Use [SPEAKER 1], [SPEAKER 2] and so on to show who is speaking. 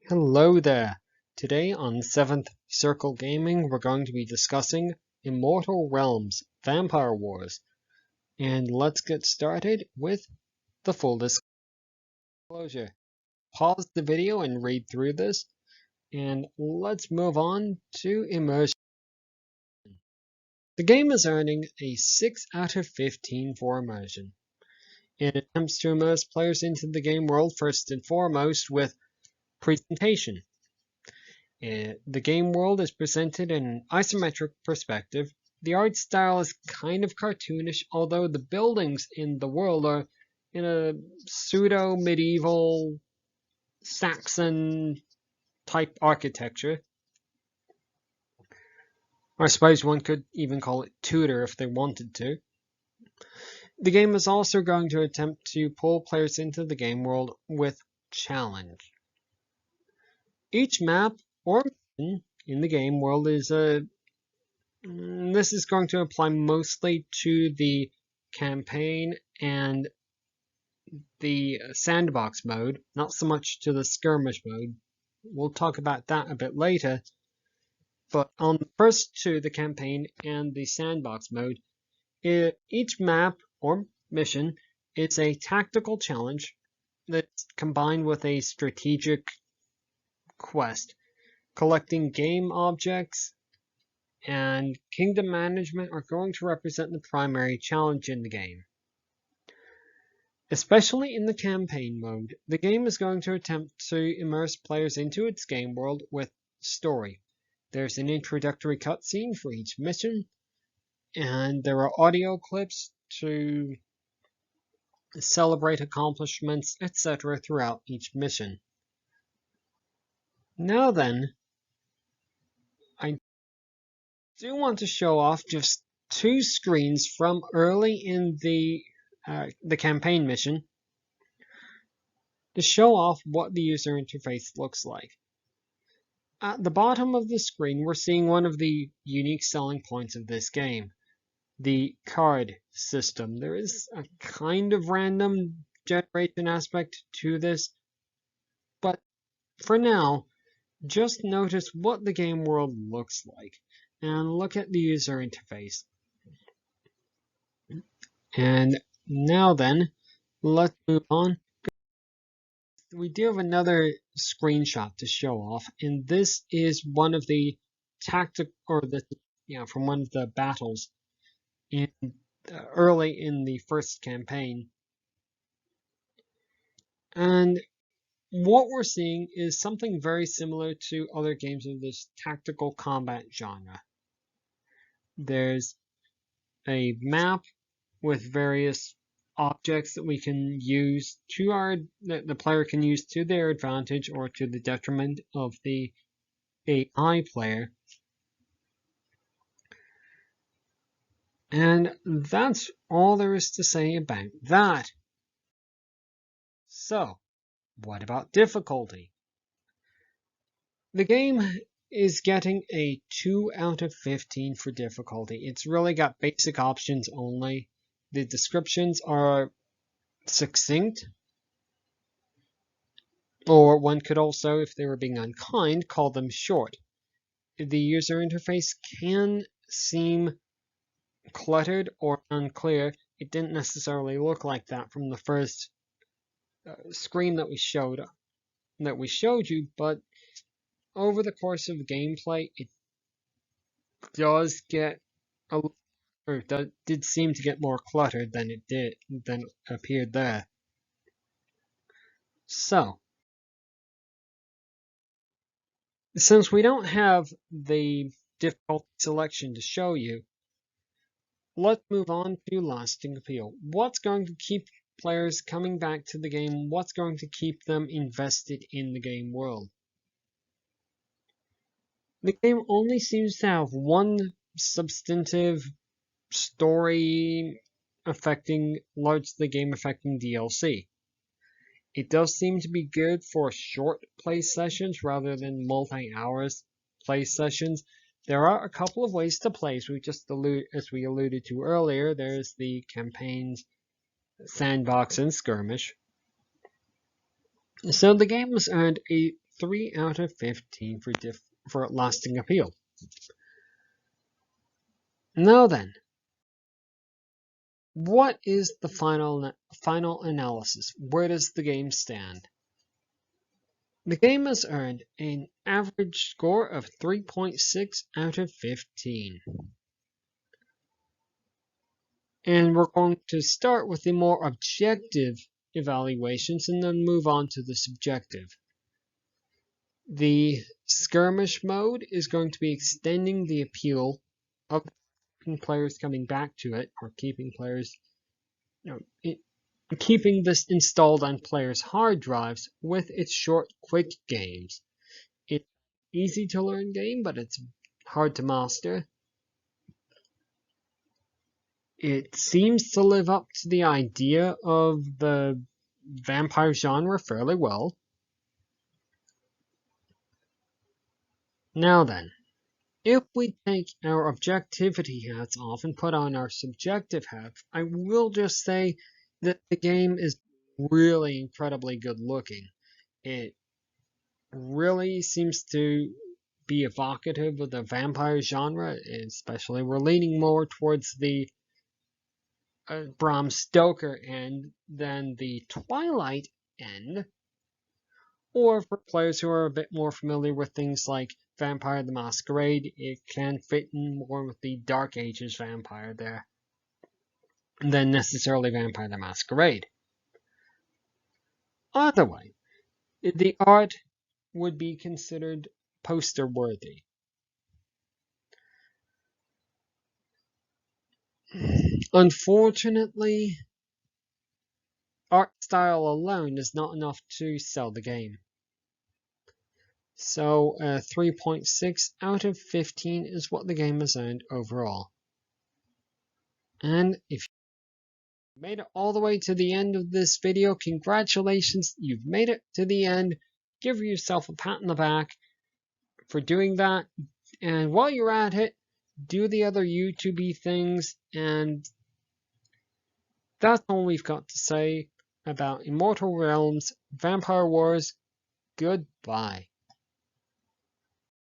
[SPEAKER 1] Hello there! Today on 7th Circle Gaming we're going to be discussing Immortal Realms Vampire Wars. And let's get started with the full disclosure. Pause the video and read through this, and let's move on to Immersion. The game is earning a 6 out of 15 for Immersion. It attempts to immerse players into the game world first and foremost with presentation. The game world is presented in an isometric perspective. The art style is kind of cartoonish, although the buildings in the world are in a pseudo-medieval Saxon type architecture. I suppose one could even call it Tudor if they wanted to. The game is also going to attempt to pull players into the game world with challenge. Each map or mission in the game world is this is going to apply mostly to the campaign and the sandbox mode, not so much to the skirmish mode. We'll talk about that a bit later. But on the first two, the campaign and the sandbox mode, each map or mission is a tactical challenge that's combined with a strategic quest. Collecting game objects and kingdom management are going to represent the primary challenge in the game. Especially in the campaign mode, the game is going to attempt to immerse players into its game world with story. There's an introductory cutscene for each mission, and there are audio clips to celebrate accomplishments, etc. throughout each mission. Now then, I do want to show off just two screens from early in the campaign mission to show off what the user interface looks like. At the bottom of the screen, we're seeing one of the unique selling points of this game, the card system. There is a kind of random generation aspect to this, but for now, just notice what the game world looks like and look at the user interface. And now then, let's move on. We do have another screenshot to show off, and this is one of the from one of the battles in early in the first campaign. And what we're seeing is something very similar to other games of this tactical combat genre. There's a map with various objects that we can use that the player can use to their advantage or to the detriment of the AI player. And that's all there is to say about that. So, what about difficulty? The game is getting a 2 out of 15 for difficulty. It's really got basic options only. The descriptions are succinct, or one could also, if they were being unkind, call them short. The user interface can seem cluttered or unclear. It didn't necessarily look like that from the first screen that we showed you, but over the course of gameplay, it does get did seem to get more cluttered than it appeared there. So, since we don't have the difficulty selection to show you, let's move on to lasting appeal. What's going to keep players coming back to the game? What's going to keep them invested in the game world? The game only seems to have one substantive story largely game affecting DLC. It does seem to be good for short play sessions rather than multi-hours play sessions. There are a couple of ways to play, as we alluded to earlier. There's the campaigns, sandbox, and skirmish. So the game has earned a 3 out of 15 for lasting appeal. Now then, what is the final analysis? Where does the game stand? The game has earned an average score of 3.6 out of 15. And we're going to start with the more objective evaluations and then move on to the subjective. The skirmish mode is going to be extending the appeal of players coming back to it, or keeping players, keeping this installed on players' hard drives with its short, quick games. It's an easy to learn game, but it's hard to master. It seems to live up to the idea of the vampire genre fairly well. Now then, if we take our objectivity hats off and put on our subjective hats, I will just say that the game is really incredibly good looking. It really seems to be evocative of the vampire genre, especially we're leaning more towards the Bram Stoker end than the Twilight end, or for players who are a bit more familiar with things like Vampire the Masquerade, it can fit in more with the Dark Ages vampire there than necessarily Vampire the Masquerade. Either way, the art would be considered poster worthy. Unfortunately, art style alone is not enough to sell the game. So 3.6 out of 15 is what the game has earned overall. And if you made it all the way to the end of this video, congratulations, you've made it to the end. Give yourself a pat on the back for doing that. And while you're at it, do the other YouTube-y things. And that's all we've got to say about Immortal Realms Vampire Wars. Goodbye.